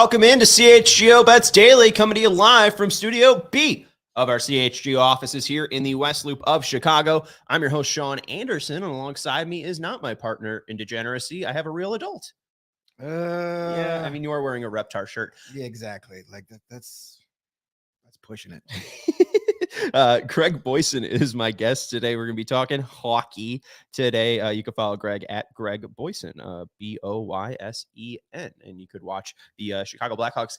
Welcome into CHGO Bets Daily, coming to you live from Studio B of our CHGO offices here in the West Loop of Chicago. I'm your host, Sean Anderson, and alongside me is not my partner in degeneracy. I have a real adult. Yeah, I mean, you are wearing a Reptar shirt. Yeah, exactly. Like that's pushing it. Greg Boysen is my guest today. We're going to be talking hockey today. You can follow Greg at Greg Boysen, Boysen, and you could watch the Chicago Blackhawks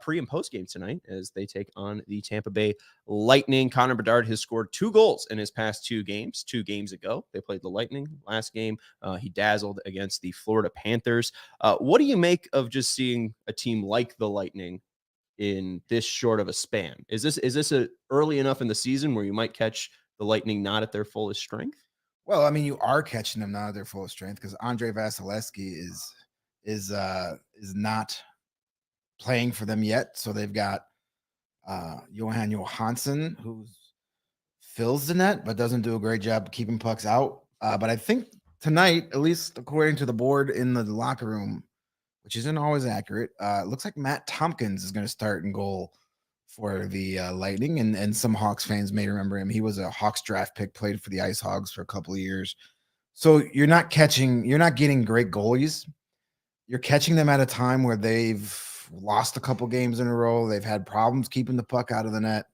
pre and post game tonight as they take on the Tampa Bay Lightning. Connor Bedard has scored 2 goals in his past 2 games. 2 games ago, they played the Lightning. Last game, he dazzled against the Florida Panthers. What do you make of just seeing a team like the Lightning in this short of a span? Is this a early enough in the season where you might catch the Lightning not at their fullest strength? Well, I mean, you are catching them not at their full strength because Andre Vasilevsky is not playing for them yet. So they've got Johan Johansson, who fills the net but doesn't do a great job keeping pucks out. But I think tonight, at least according to the board in the locker room, which isn't always accurate, it looks like Matt Tompkins is going to start in goal for the Lightning, and some Hawks fans may remember him. He was a Hawks draft pick, played for the Ice Hogs for a couple of years. So you're not getting great goalies. You're catching them at a time where they've lost a couple games in a row. They've had problems keeping the puck out of the net.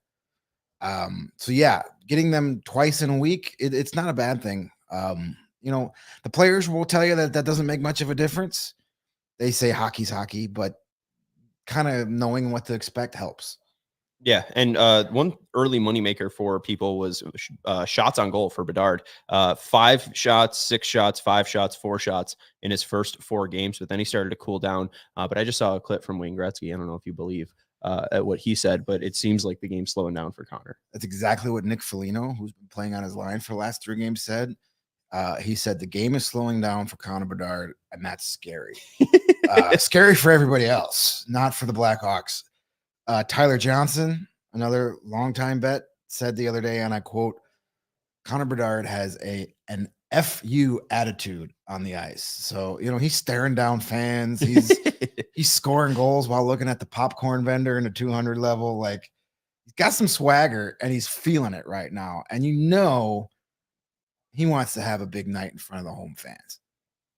So yeah, getting them twice in a week, it's not a bad thing. The players will tell you that doesn't make much of a difference. They say hockey's hockey, but kind of knowing what to expect helps. Yeah, and one early moneymaker for people was shots on goal for Bedard. 5 shots, 6 shots, 5 shots, 4 shots in his first 4 games, but then he started to cool down. But I just saw a clip from Wayne Gretzky. I don't know if you believe at what he said, but it seems like the game's slowing down for Connor. That's exactly what Nick Foligno, who's been playing on his line for the last 3 games, said. He said the game is slowing down for Connor Bedard, and that's scary. Scary for everybody else, not for the Blackhawks. Tyler Johnson, another longtime bet, said the other day, and I quote, Connor Bedard has an FU attitude on the ice. So, he's staring down fans. He's scoring goals while looking at the popcorn vendor in the 200 level. Like, he's got some swagger, and he's feeling it right now. And he wants to have a big night in front of the home fans.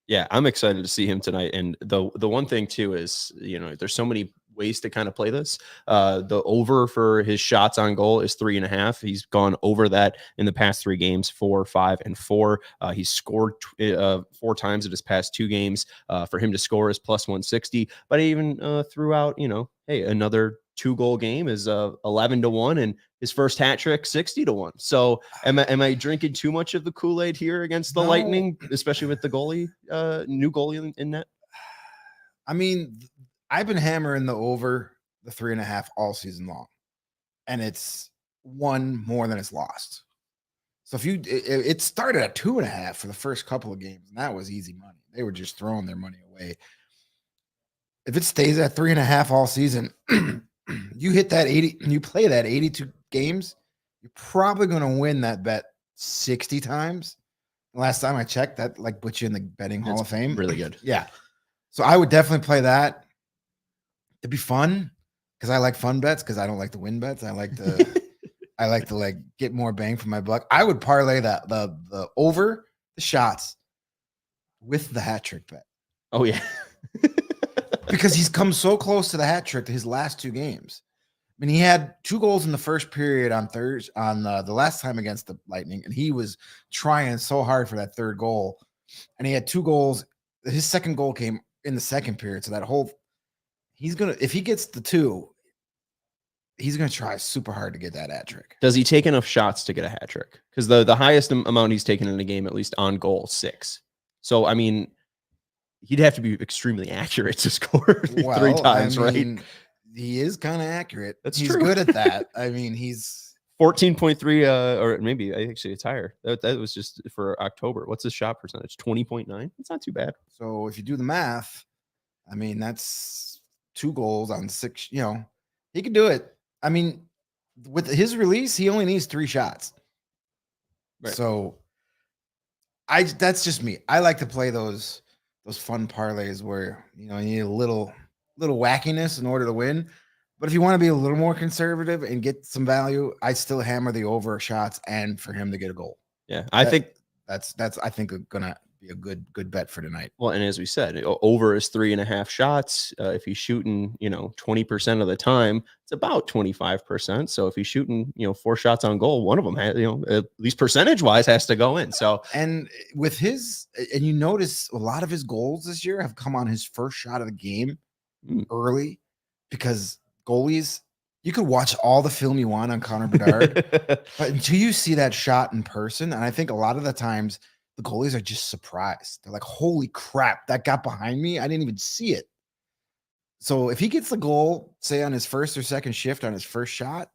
Yeah, I'm excited to see him tonight. And the one thing too is, there's so many ways to kind of play this. The over for his shots on goal is 3.5. He's gone over that in the past 3 games, 4, 5, and 4. He's scored 4 times in his past 2 games. For him to score is plus 160. But I even threw out, hey, another 2-goal game is 11-1, and his first hat trick 60-1. So am I drinking too much of the Kool-Aid here against the Lightning, especially with the goalie, new goalie in net? I mean, I've been hammering the over the 3.5 all season long, and it's won more than it's lost. So it started at 2.5 for the first couple of games, and that was easy money. They were just throwing their money away. If it stays at 3.5 all season, you hit that 80, you play that 82 games, you're probably going to win that bet 60 times. Last time I checked, that put you in the betting Hall of Fame. Really good. Yeah. So I would definitely play that. It'd be fun because I like fun bets because I don't like the win bets. I like to get more bang for my buck. I would parlay that the over the shots with the hat trick bet. Oh yeah. Because he's come so close to the hat trick to his last 2 games. I mean, he had 2 goals in the first period on Thursday on the last time against the Lightning, and he was trying so hard for that 3rd goal. And he had 2 goals. His second goal came in the second period. So if he gets the 2, he's gonna try super hard to get that hat trick. Does he take enough shots to get a hat trick? Because the highest amount he's taken in a game, at least on goal, 6. So I mean, he'd have to be extremely accurate to score 3 times, right? He is kind of accurate. He's true. Good at that. I mean, he's 14.3, or maybe actually it's higher. That was just for October. What's his shot percentage? 20.9. It's not too bad. So if you do the math, I mean, that's 2 goals on 6. He could do it. I mean, with his release, he only needs 3 shots. Right. So that's just me. I like to play those fun parlays where you need a little little wackiness in order to win. But if you want to be a little more conservative and get some value, I still hammer the over shots and for him to get a goal. Yeah, I think that's I think gonna be a good bet for tonight. Well, and as we said, over is 3.5 shots. If he's shooting, 20% of the time, it's about 25%. So if he's shooting, 4 shots on goal, one of them, at least percentage wise, has to go in. So and with and you notice a lot of his goals this year have come on his first shot of the game early, because goalies, you could watch all the film you want on Connor Bedard, but until you see that shot in person, and I think a lot of the times the goalies are just surprised. They're like, holy crap, that got behind me. I didn't even see it. So if he gets the goal, say on his first or second shift on his first shot,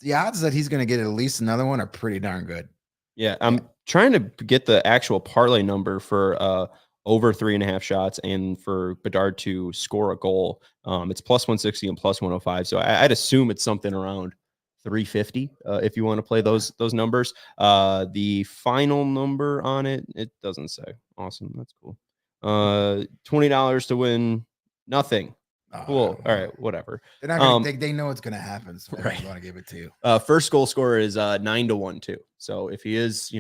the odds that he's going to get at least another one are pretty darn good. Yeah, I'm trying to get the actual parlay number for over 3.5 shots and for Bedard to score a goal. It's plus 160 and plus 105. So I'd assume it's something around 350 if you want to play those numbers. The final number on it doesn't say. Awesome, that's cool. $20 to win nothing. Cool. All right, whatever. They're not gonna, they know it's gonna happen, so right. I want to give it to you. First goal scorer is 9-1 too. So if he is,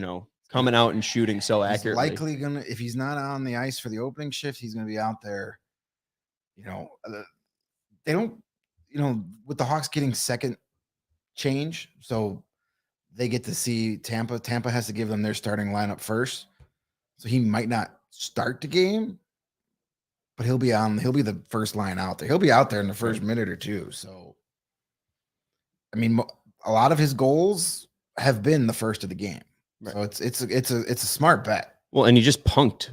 coming out and shooting so accurately, likely gonna, if he's not on the ice for the opening shift, he's gonna be out there. They don't, with the Hawks getting second change, so they get to see Tampa. Tampa has to give them their starting lineup first, so he might not start the game, but he'll be the first line out there. He'll be out there in the first minute or two. So, I mean, a lot of his goals have been the first of the game. Right. So it's a smart bet. Well, and he just punked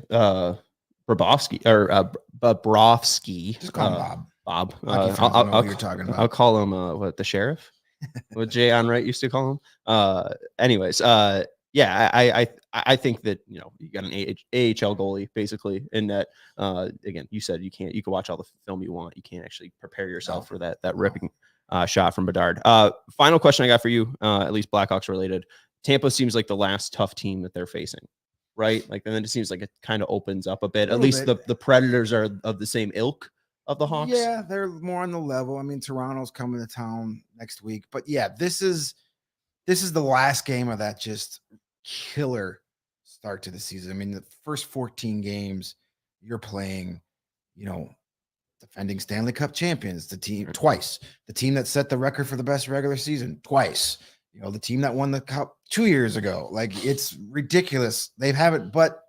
Bobrovsky or Bobrovsky. Just call him Bob. You're talking about. I'll call him the sheriff. What Jay Onrait used to call him. Anyways, yeah, I think that you got an AHL goalie basically, in that again, you said you can watch all the film you want, you can't actually prepare yourself for that ripping shot from Bedard. Final question I got for you, at least Blackhawks related. Tampa seems like the last tough team that they're facing, right? Like, and then it seems like it kind of opens up a bit. At least the Predators are of the same ilk of the Hawks. Yeah, they're more on the level. I mean, Toronto's coming to town next week, but yeah, this is the last game of that just killer start to the season. I mean, the first 14 games you're playing, defending Stanley Cup champions, the team twice, the team that set the record for the best regular season twice, the team that won the cup 2 years ago. Like, it's ridiculous. They haven't, but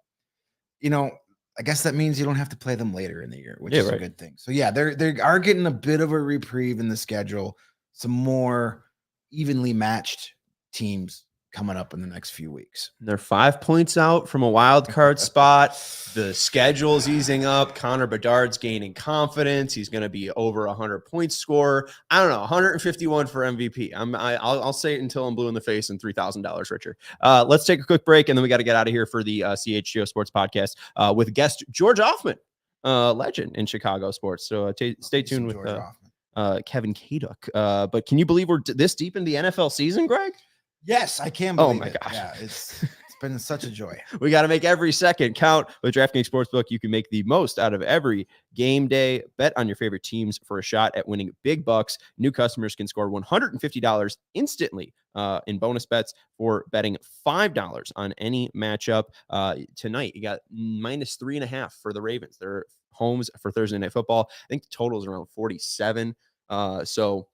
I guess that means you don't have to play them later in the year, which is a good thing. So yeah, they are getting a bit of a reprieve in the schedule. Some more evenly matched teams coming up in the next few weeks. They're 5 points out from a wild card spot. The schedule's easing up. Connor Bedard's gaining confidence. He's going to be over 100 points scorer. I don't know, 151 for MVP. I'll say it until I'm blue in the face and $3,000 richer. Let's take a quick break, and then we got to get out of here for the CHGO Sports Podcast with guest George Hoffman, legend in Chicago sports. So stay tuned with Kevin Kaduk. But can you believe we're this deep in the NFL season, Greg? Yes, I can believe it. Oh my gosh. Yeah, it's been such a joy. We got to make every second count. With DraftKings Sportsbook, you can make the most out of every game day. Bet on your favorite teams for a shot at winning big bucks. New customers can score $150 instantly in bonus bets for betting $5 on any matchup. Tonight, you got -3.5 for the Ravens. They're homes for Thursday Night Football. I think the total is around 47. So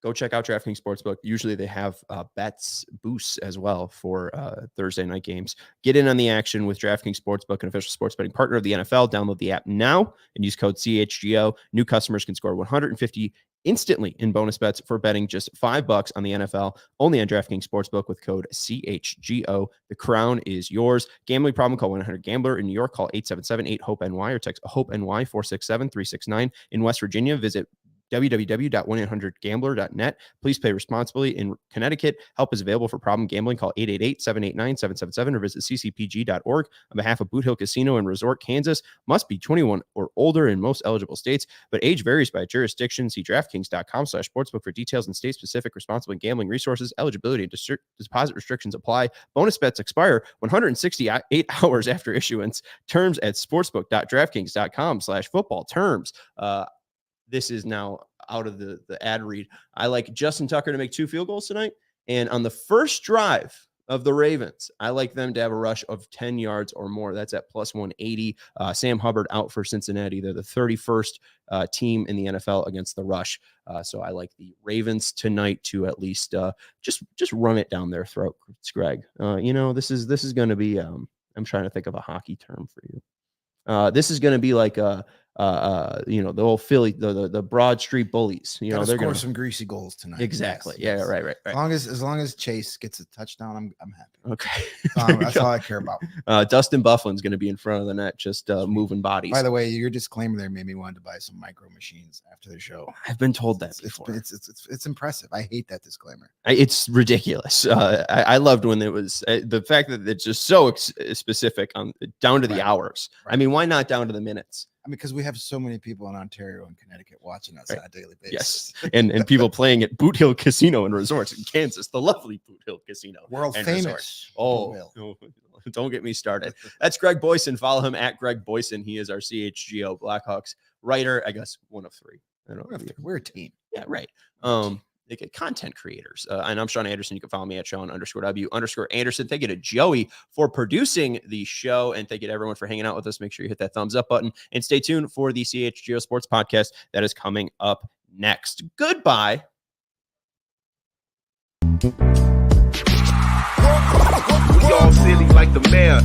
go check out DraftKings Sportsbook. Usually they have bets boosts as well for Thursday night games. Get in on the action with DraftKings Sportsbook, an official sports betting partner of the NFL. Download the app now and use code CHGO. New customers can score $150 instantly in bonus bets for betting just $5 on the NFL. Only on DraftKings Sportsbook with code CHGO. The crown is yours. Gambling problem? Call 1-800-GAMBLER. In New York, call 877-8-HOPE-NY or text HOPE-NY 467-369. In West Virginia, visit www.1800gambler.net. Please play responsibly. In Connecticut, help is available for problem gambling. Call 888-789-777 or visit ccpg.org. On behalf of Boot Hill Casino and Resort, Kansas, must be 21 or older in most eligible states, but age varies by jurisdiction. See DraftKings.com/sportsbook for details and state-specific responsible gambling resources. Eligibility and deposit restrictions apply. Bonus bets expire 168 hours after issuance. Terms at sportsbook.draftkings.com/football. Terms. This is now out of the ad read. I like Justin Tucker to make 2 field goals tonight. And on the first drive of the Ravens, I like them to have a rush of 10 yards or more. That's at plus 180. Sam Hubbard out for Cincinnati. They're the 31st team in the NFL against the rush. So I like the Ravens tonight to at least just run it down their throat. It's Greg. This is going to be, I'm trying to think of a hockey term for you. This is going to be like the old Philly, the Broad Street Bullies. They're going to score some greasy goals tonight. Exactly. Yes, yeah. Right. As long as Chase gets a touchdown, I'm happy. Okay. That's all I care about. Dustin Bufflin's going to be in front of the net, just moving bodies. By the way, your disclaimer there made me want to buy some micro machines after the show. I've been told that before. It's impressive. I hate that disclaimer. It's ridiculous. I loved when it was the fact that it's just so specific on down to the hours. Right. I mean, why not down to the minutes? Because we have so many people in Ontario and Connecticut watching us on a daily basis. Yes, and people playing at Boot Hill Casino and Resorts in Kansas, the lovely Boot Hill Casino, world famous. Don't get me started. That's Greg Boysen. Follow him at Greg Boysen. He is our CHGO Blackhawks writer. I guess one of 3. We're a team. Yeah, right. They get content creators. And I'm Sean Anderson. You can follow me at Sean_W_Anderson. Thank you to Joey for producing the show. And thank you to everyone for hanging out with us. Make sure you hit that thumbs up button and stay tuned for the CHGO Sports Podcast that is coming up next. Goodbye. We all silly like the mayor.